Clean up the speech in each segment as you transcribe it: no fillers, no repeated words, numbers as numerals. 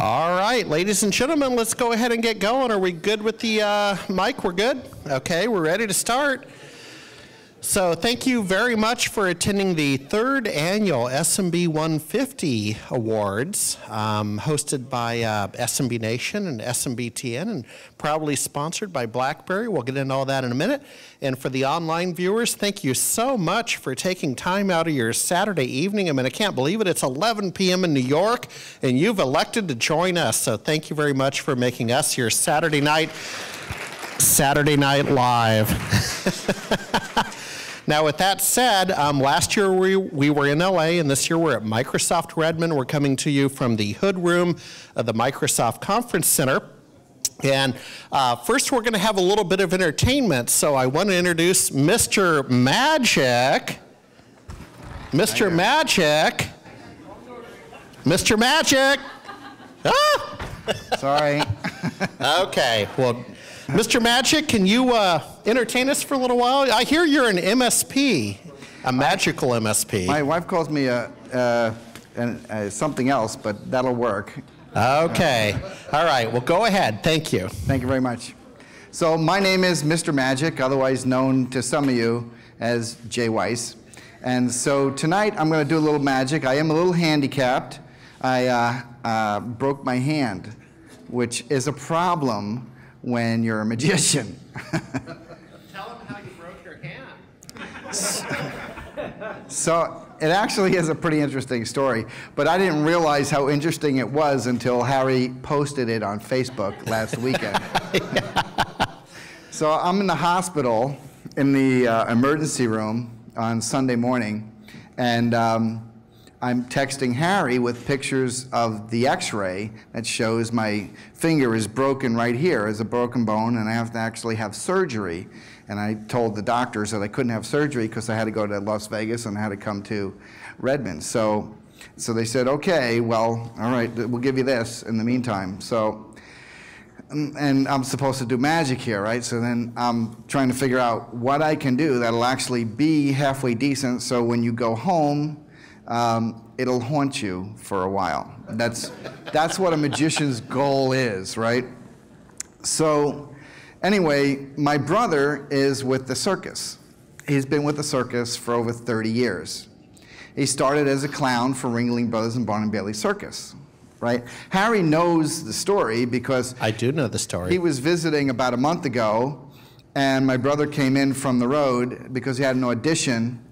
All right, ladies and gentlemen, let's go ahead and get going. Are we good with the mic? We're good? Okay, we're ready to start. So thank you very much for attending the third annual SMB150 Awards, hosted by SMB Nation and SMBTN, and proudly sponsored by BlackBerry. We'll get into all that in a minute. And for the online viewers, thank you so much for taking time out of your Saturday evening. I mean, I can't believe it. It's 11 p.m. in New York, and you've elected to join us. So thank you very much for making us your Saturday night live. Now, with that said, last year we were in LA, and this year we're at Microsoft Redmond. We're coming to you from the hood room of the Microsoft Conference Center. And first, we're going to have a little bit of entertainment. So I want to introduce Mr. Magic. Mr. Magic. Mr. Magic. Ah! Sorry. Okay. Well, Mr. Magic, can you entertain us for a little while? I hear you're an MSP, a magical MSP. My wife calls me something else, but that'll work. Okay. All right. Well, go ahead. Thank you. Thank you very much. So my name is Mr. Magic, otherwise known to some of you as Jay Weiss. And so tonight I'm going to do a little magic. I am a little handicapped. I broke my hand, which is a problem when you're a magician. Tell them how you broke your hand. So it actually is a pretty interesting story, but I didn't realize how interesting it was until Harry posted it on Facebook last weekend. So I'm in the hospital in the emergency room on Sunday morning, and I'm texting Harry with pictures of the x-ray that shows my finger is broken right here, is a broken bone, and I have to actually have surgery. And I told the doctors that I couldn't have surgery because I had to go to Las Vegas and I had to come to Redmond. So they said, okay, well, all right, we'll give you this in the meantime. So, and I'm supposed to do magic here, right? So then I'm trying to figure out what I can do that'll actually be halfway decent, so when you go home, it'll haunt you for a while. That's what a magician's goal is, right? So anyway, my brother is with the circus. He's been with the circus for over 30 years. He started as a clown for Ringling Brothers and Barnum Bailey Circus, right? Harry knows the story because I do know the story. He was visiting about a month ago, and my brother came in from the road because he had an audition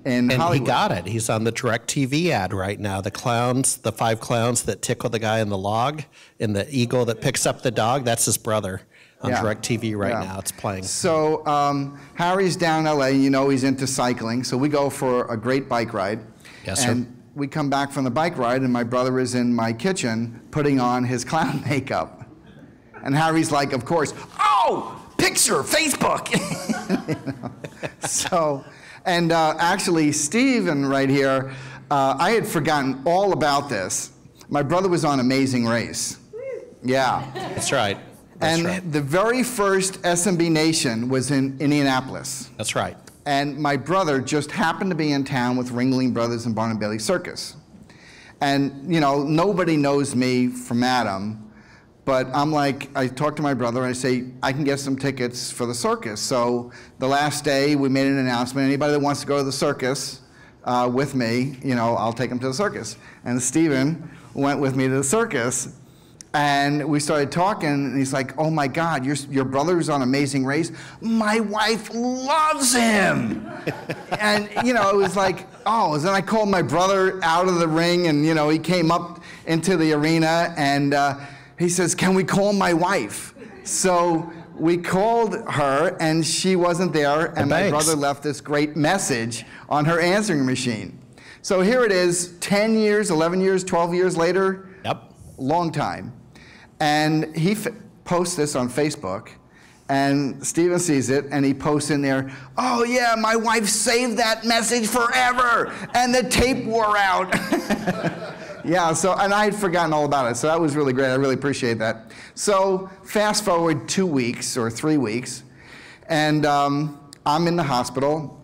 and Hollywood. He got it. He's on the DirecTV ad right now. The clowns, the 5 clowns that tickle the guy in the log, and the eagle that picks up the dog, that's his brother on DirecTV right now. It's playing. So Harry's down LA, you know he's into cycling, so we go for a great bike ride. Yes, sir. And we come back from the bike ride, and my brother is in my kitchen putting on his clown makeup. And Harry's like, of course, oh, picture, Facebook. You know? So. And actually, Steven right here, I had forgotten all about this. My brother was on Amazing Race. Yeah. That's right. That's right. The very first SMB Nation was in Indianapolis. That's right. And my brother just happened to be in town with Ringling Brothers and Barnum Bailey Circus. And, you know, nobody knows me from Adam. But I'm like, I talk to my brother and I say, I can get some tickets for the circus. So the last day we made an announcement, anybody that wants to go to the circus with me, you know, I'll take them to the circus. And Steven went with me to the circus, and we started talking, and he's like, oh my God, your brother's on Amazing Race? My wife loves him. And, you know, it was like, oh, and then I called my brother out of the ring, and, you know, he came up into the arena, and he says, can we call my wife? So we called her, and she wasn't there, and my brother left this great message on her answering machine. So here it is, 10 years, 11 years, 12 years later. Yep. Long time. And he posts this on Facebook, and Steven sees it, and he posts in there, oh yeah, my wife saved that message forever, and the tape wore out. Yeah, so, and I had forgotten all about it, so that was really great. I really appreciate that. So fast forward 2 weeks or 3 weeks, and I'm in the hospital,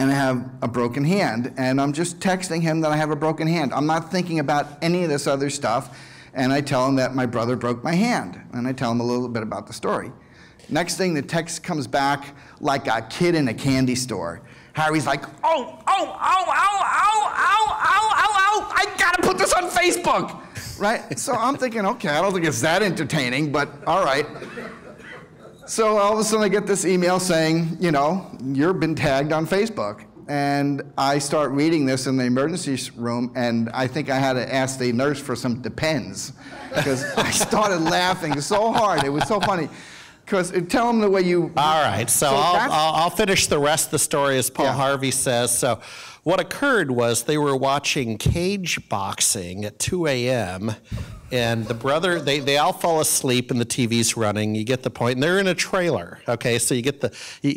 and I have a broken hand, and I'm just texting him that I have a broken hand. I'm not thinking about any of this other stuff, and I tell him that my brother broke my hand, and I tell him a little bit about the story. Next thing, the text comes back like a kid in a candy store. Harry's like, oh, I gotta put this on Facebook, right? So I'm thinking, okay, I don't think it's that entertaining, but all right. So all of a sudden I get this email saying, you know, you've been tagged on Facebook. And I start reading this in the emergency room, and I think I had to ask the nurse for some Depends, because I started laughing so hard. It was so funny. Because tell them the way you... All right, so I'll finish the rest of the story as Paul Harvey says. So what occurred was they were watching cage boxing at 2 a.m., and the brother, they all fall asleep and the TV's running. You get the point. And they're in a trailer, okay? So you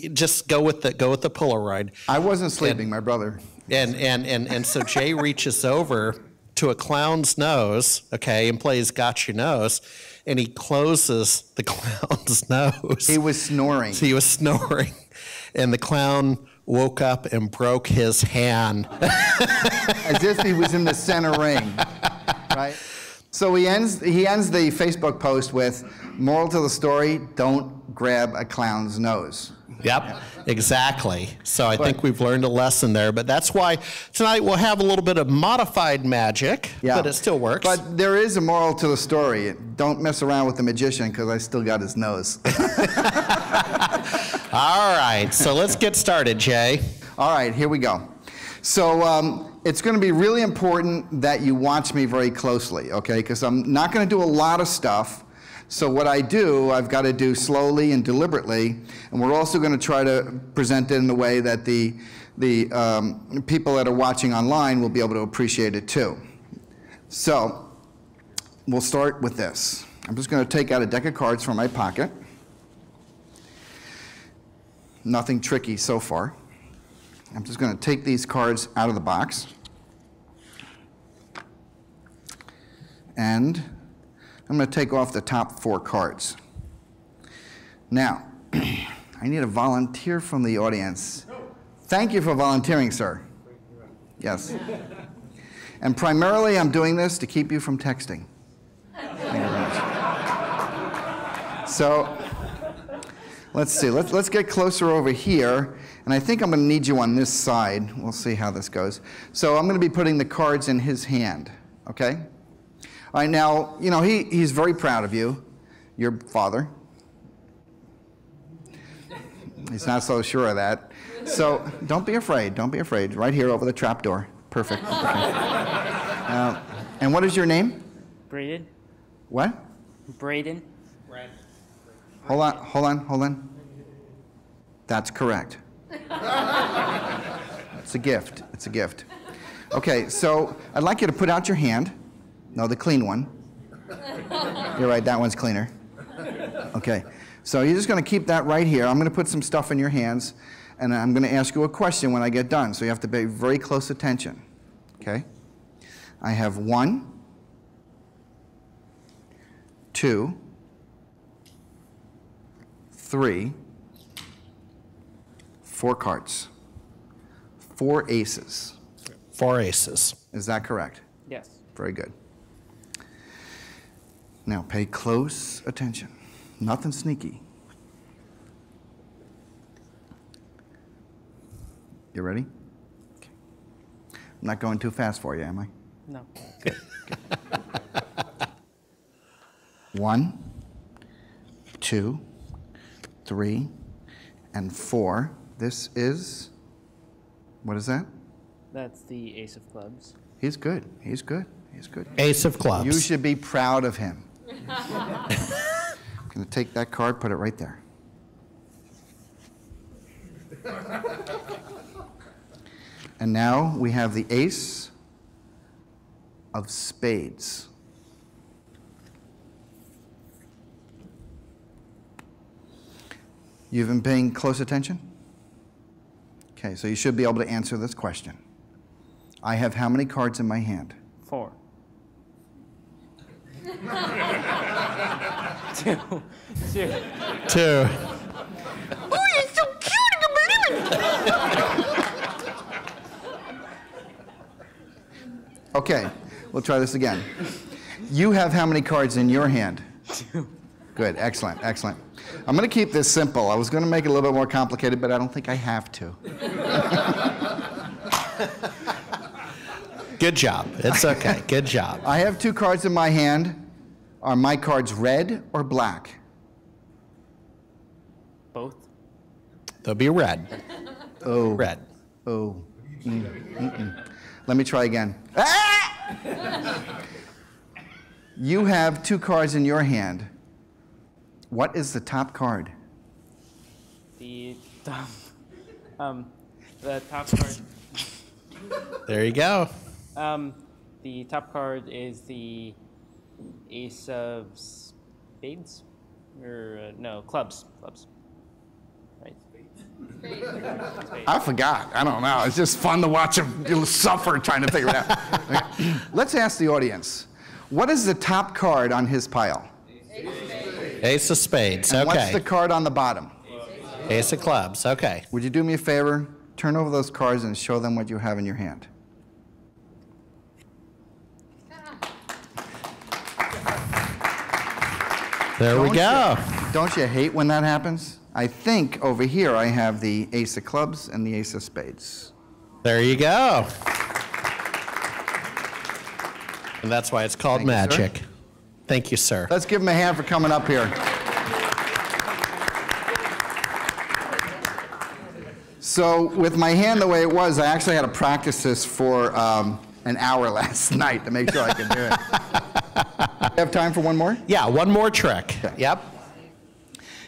just go with the Polaroid. I wasn't sleeping, my brother. And so Jay reaches over to a clown's nose, okay, and plays Got Your Nose, and he closes the clown's nose. He was snoring. So he was snoring, and the clown woke up and broke his hand. As if he was in the center ring, right? So he ends the Facebook post with, moral to the story, don't grab a clown's nose. Yep, exactly. So I think we've learned a lesson there. But that's why tonight we'll have a little bit of modified magic, but it still works. But there is a moral to the story. Don't mess around with the magician, because I still got his nose. All right, so let's get started, Jay. All right, here we go. So it's going to be really important that you watch me very closely, okay? Because I'm not going to do a lot of stuff. So what I do, I've got to do slowly and deliberately, and we're also going to try to present it in a way that the people that are watching online will be able to appreciate it too. So we'll start with this. I'm just going to take out a deck of cards from my pocket. Nothing tricky so far. I'm just going to take these cards out of the box. And I'm going to take off the top 4 cards. Now, I need a volunteer from the audience. Thank you for volunteering, sir. Yes. And primarily, I'm doing this to keep you from texting. Thank you very much. So, let's see. Let's get closer over here. And I think I'm going to need you on this side. We'll see how this goes. So I'm going to be putting the cards in his hand, okay? All right, now, you know, he's very proud of you, your father. He's not so sure of that. So don't be afraid. Don't be afraid. Right here over the trap door. Perfect. Okay. And what is your name? Braden. What? Braden. Hold on. That's correct. It's a gift. It's a gift. Okay, so I'd like you to put out your hand. No, the clean one. You're right, that one's cleaner. Okay, so you're just going to keep that right here. I'm going to put some stuff in your hands, and I'm going to ask you a question when I get done, so you have to pay very close attention. Okay? I have 1, 2, 3, 4 cards. 4 aces. 4 aces. Is that correct? Yes. Very good. Now pay close attention. Nothing sneaky. You ready? Okay. I'm not going too fast for you, am I? No. Good. 1, 2, 3, and 4. This is, what is that? That's the ace of clubs. He's good. He's good. He's good. Ace of clubs. You should be proud of him. I'm going to take that card, put it right there. And now we have the ace of spades. You've been paying close attention? Okay, so you should be able to answer this question. I have how many cards in my hand? 4. 2. 2. 2. Oh, you're so cute, I can believe it. Okay, we'll try this again. You have how many cards in your hand? 2. Good, excellent, excellent. I'm going to keep this simple. I was going to make it a little bit more complicated, but I don't think I have to. Good job. It's okay. Good job. I have 2 cards in my hand. Are my cards red or black? Both. They'll be red. Oh. Red. Oh. Let me try again. Ah! You have 2 cards in your hand. What is the top card? The top. The top card. There you go. The top card is the Ace of Spades, or no, clubs. Clubs. Right. Spades. I forgot. I don't know. It's just fun to watch him suffer trying to figure it out. Okay. Let's ask the audience. What is the top card on his pile? Ace of Spades. And Okay. what's the card on the bottom? Ace of Clubs. Okay. Would you do me a favor? Turn over those cards and show them what you have in your hand. There we go. Don't you hate when that happens? I think over here I have the Ace of Clubs and the Ace of Spades. There you go. And that's why it's called Thank you, sir. magic. Thank you, sir. Let's give him a hand for coming up here. So with my hand the way it was, I actually had to practice this for an hour last night to make sure I could do it. You have time for one more? Yeah, one more trick. Okay. Yep.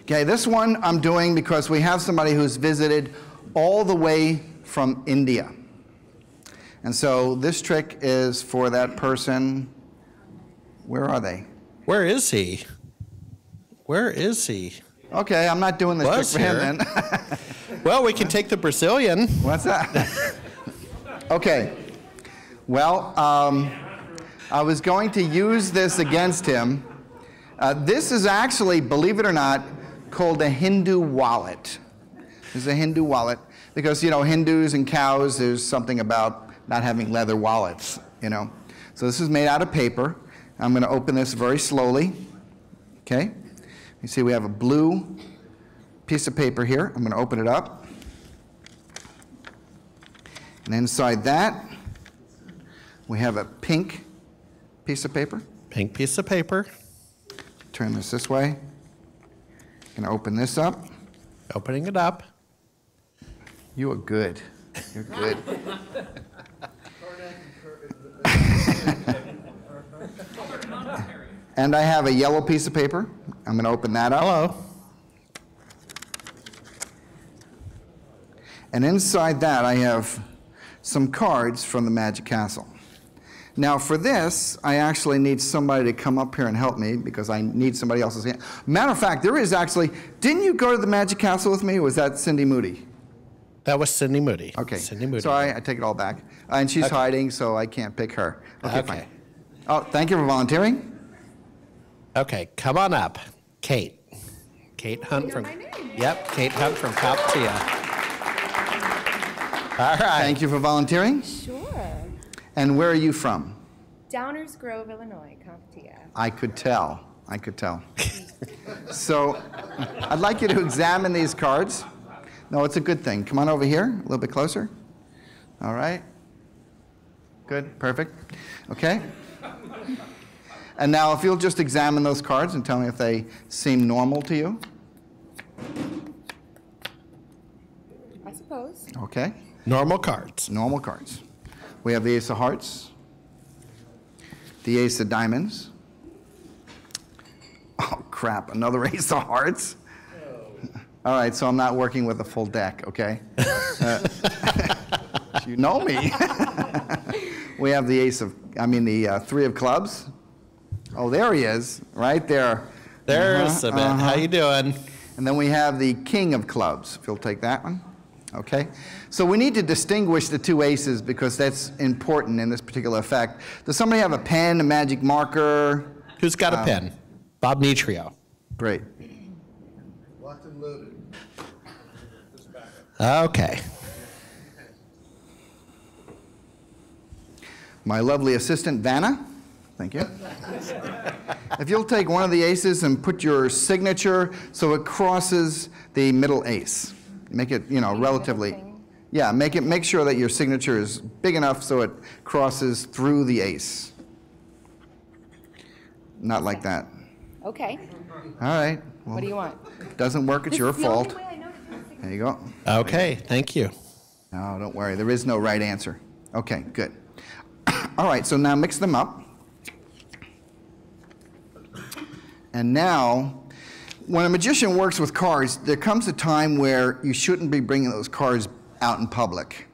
Okay, this one I'm doing because we have somebody who's visited all the way from India. And so this trick is for that person. Where are they? Where is he? Where is he? Okay, I'm not doing this Was trick for here. him then. Well, we can take the Brazilian. What's that? Okay. Well, I was going to use this against him. This is actually, believe it or not, called a Hindu wallet. It's a Hindu wallet because, you know, Hindus and cows, there's something about not having leather wallets, you know. So this is made out of paper. I'm going to open this very slowly. Okay? You see we have a blue piece of paper here. I'm going to open it up. And inside that, we have a pink piece of paper. Pink piece of paper. Turn this way. Going to open this up. Opening it up. You are good. You're good. And I have a yellow piece of paper. I'm going to open that up. Hello. And inside that, I have some cards from the Magic Castle. Now, for this, I actually need somebody to come up here and help me because I need somebody else's hand. Matter of fact, there is actually, didn't you go to the Magic Castle with me, or was that Cindy Moody? That was Cindy Moody. Okay. Cindy Moody. So I take it all back. And she's Okay. hiding, so I can't pick her. Okay, Okay. fine. Oh, thank you for volunteering. Okay, come on up. Kate. Kate Hunt from. Yep, Kate Hunt from CompTIA. All right. Thank you for volunteering. Sure. And where are you from? Downers Grove, Illinois, CompTIA. I could tell. I could tell. So I'd like you to examine these cards. No, it's a good thing. Come on over here, a little bit closer. All right. Good, perfect. Okay. And now if you'll just examine those cards and tell me if they seem normal to you. I suppose. Okay. Normal cards. Normal cards. We have the Ace of Hearts, the Ace of Diamonds. Oh, crap, another Ace of Hearts? All right, so I'm not working with a full deck, okay? You know me. We have the the Three of Clubs. Oh, there he is, right there. There's a bit. How you doing? And then we have the King of Clubs, if you'll take that one. Okay? So we need to distinguish the two aces because that's important in this particular effect. Does somebody have a pen, a magic marker? Who's got a pen? Bob Nitrio. Great. Locked and loaded. Okay. My lovely assistant, Vanna. Thank you. If you'll take one of the aces and put your signature so it crosses the middle ace. Make it, relatively. Yeah, make sure that your signature is big enough so it crosses through the ace. Not like that. Okay. All right. Well, What do you want? doesn't work, it's your fault. The only way I know to do it. There you go. Okay, thank you. No, don't worry. There is no right answer. Okay, good. All right, so now mix them up. And now, when a magician works with cards, there comes a time where you shouldn't be bringing those cards out in public.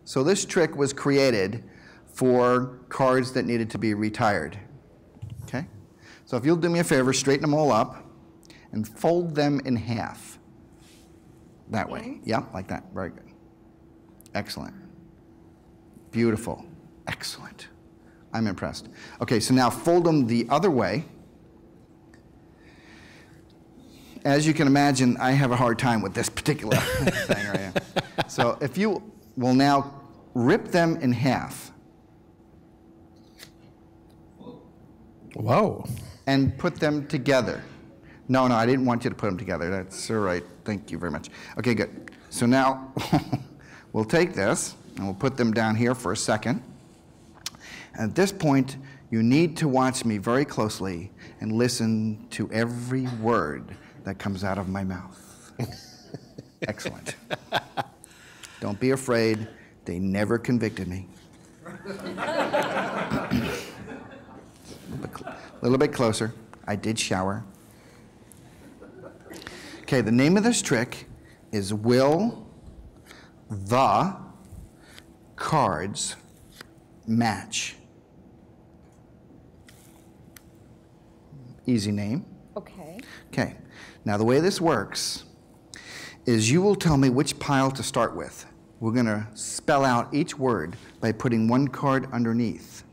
So this trick was created for cards that needed to be retired. Okay? So if you'll do me a favor, straighten them all up and fold them in half. That way. Yeah, like that. Very good. Excellent. Beautiful. Excellent. I'm impressed. Okay, so now fold them the other way. As you can imagine, I have a hard time with this particular thing right here. So if you will now rip them in half. Whoa. And put them together. No, I didn't want you to put them together. That's all right. Thank you very much. Okay, good. So now we'll take this and we'll put them down here for a second. And at this point, you need to watch me very closely and listen to every word that comes out of my mouth. Excellent. Don't be afraid. They never convicted me. A little bit closer. I did shower. Okay, the name of this trick is Will the Cards Match? Easy name. Okay. Okay. Now, the way this works is you will tell me which pile to start with. We're going to spell out each word by putting one card underneath.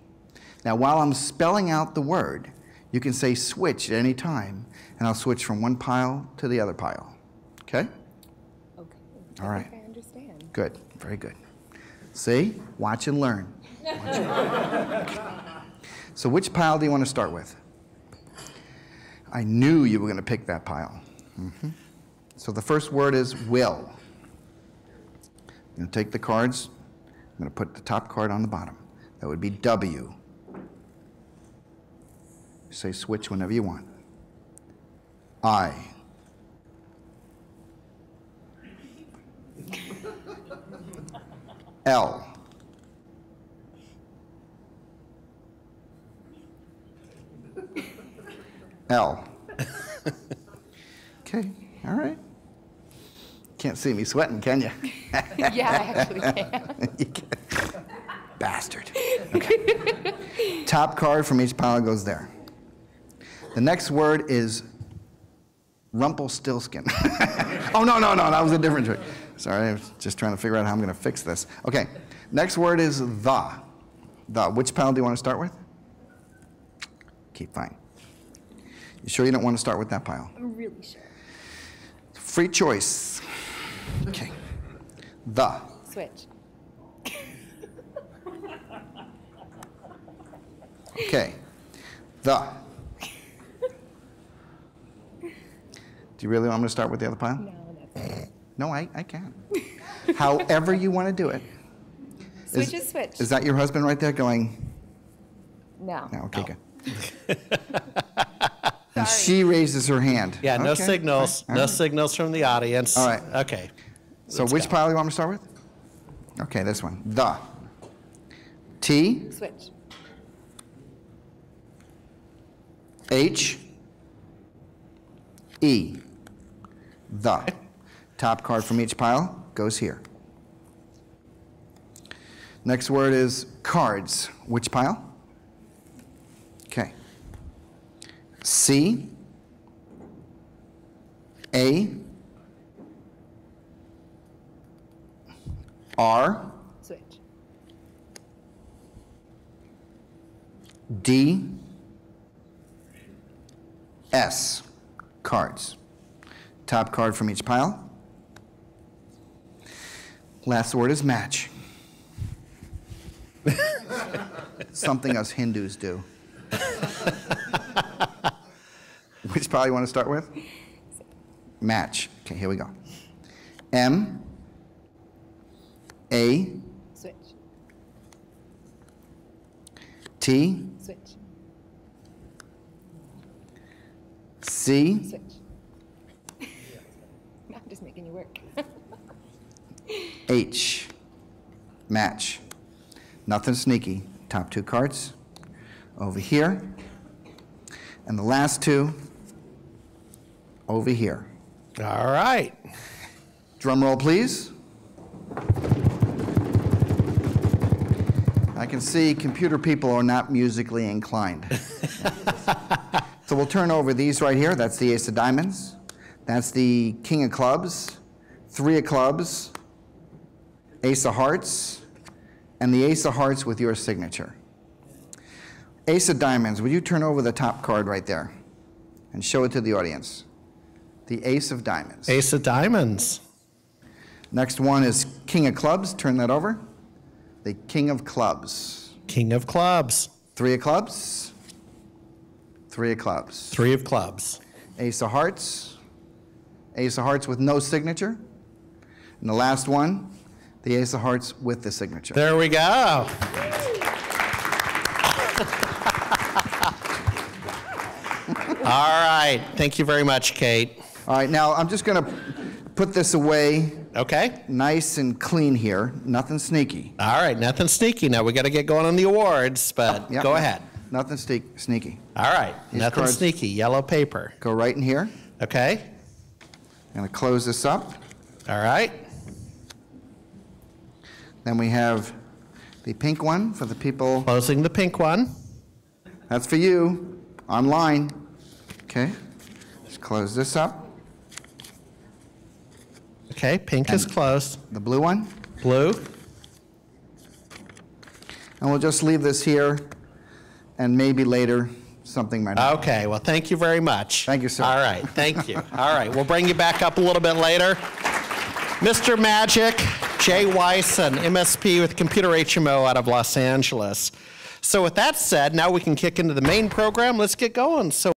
Now, while I'm spelling out the word, you can say switch at any time, and I'll switch from one pile to the other pile. Okay? Okay. All right. I think I understand. Good. Very good. See? Watch and learn. So which pile do you want to start with? I knew you were going to pick that pile. Mm-hmm. So the first word is will. I'm going to take the cards. I'm going to put the top card on the bottom. That would be W. Say switch whenever you want. I. L. L. Okay, all right. Can't see me sweating, can you? Yeah, I actually can. You can. Bastard. Okay. Top card from each pile goes there. The next word is Rumpelstiltskin. Oh, no, that was a different trick. Sorry, I was just trying to figure out how I'm going to fix this. Okay, next word is the. The. Which pile do you want to start with? Keep fine. You sure you don't want to start with that pile? I'm really sure. Free choice. Okay. The. Switch. Okay. The. Do you really want me to start with the other pile? No, that's it. No, I can. However you want to do it. Switch is switch. Is that your husband right there going? No. No, okay, good. And Sorry. she raises her hand. Yeah, no Okay, signals. all right. No signals from the audience. All right. Okay. So Let's which go. pile do you want me to start with? Okay, this one. The. T. Switch. H. E. The. Top card from each pile goes here. Next word is cards. Which pile? Okay. C. A. R. Switch. D. S. Cards. Top card from each pile. Last word is match. Something us Hindus do. Which part you want to start with? Match. Okay, here we go. M, A, Switch. T, Switch. C, Switch. No, I'm just making you work. H, match. Nothing sneaky. Top two cards over here. And the last two over here. All right. Drum roll, please. I can see computer people are not musically inclined. So we'll turn over these right here. That's the ace of diamonds. That's the king of clubs, three of clubs, ace of hearts, and the ace of hearts with your signature. Ace of diamonds, would you turn over the top card right there and show it to the audience? The ace of diamonds. Ace of diamonds. Next one is king of clubs. Turn that over. The king of clubs. King of clubs. Three of clubs. Three of clubs. Three of clubs. Ace of hearts. Ace of hearts with no signature. And the last one, the ace of hearts with the signature. There we go. All right. Thank you very much, Kate. All right, now I'm just going to put this away Okay. nice and clean here. Nothing sneaky. All right. Nothing sneaky. Now we got to get going on the awards, but Yep, go yep. ahead. Nothing sneaky. All right. These Nothing cards- sneaky. Yellow paper. Go right in here. Okay. I'm going to close this up. All right. Then we have the pink one for the people. Closing the pink one. That's for you, online. Okay, just close this up. Okay. Pink is And- closed. The blue one. Blue. And we'll just leave this here, and maybe later something might happen. Okay. Well, thank you very much. Thank you, sir. All right. Thank you. All right. We'll bring you back up a little bit later. Mr. Magic, Jay Weiss, an MSP with Computer HMO out of Los Angeles. So with that said, now we can kick into the main program. Let's get going. So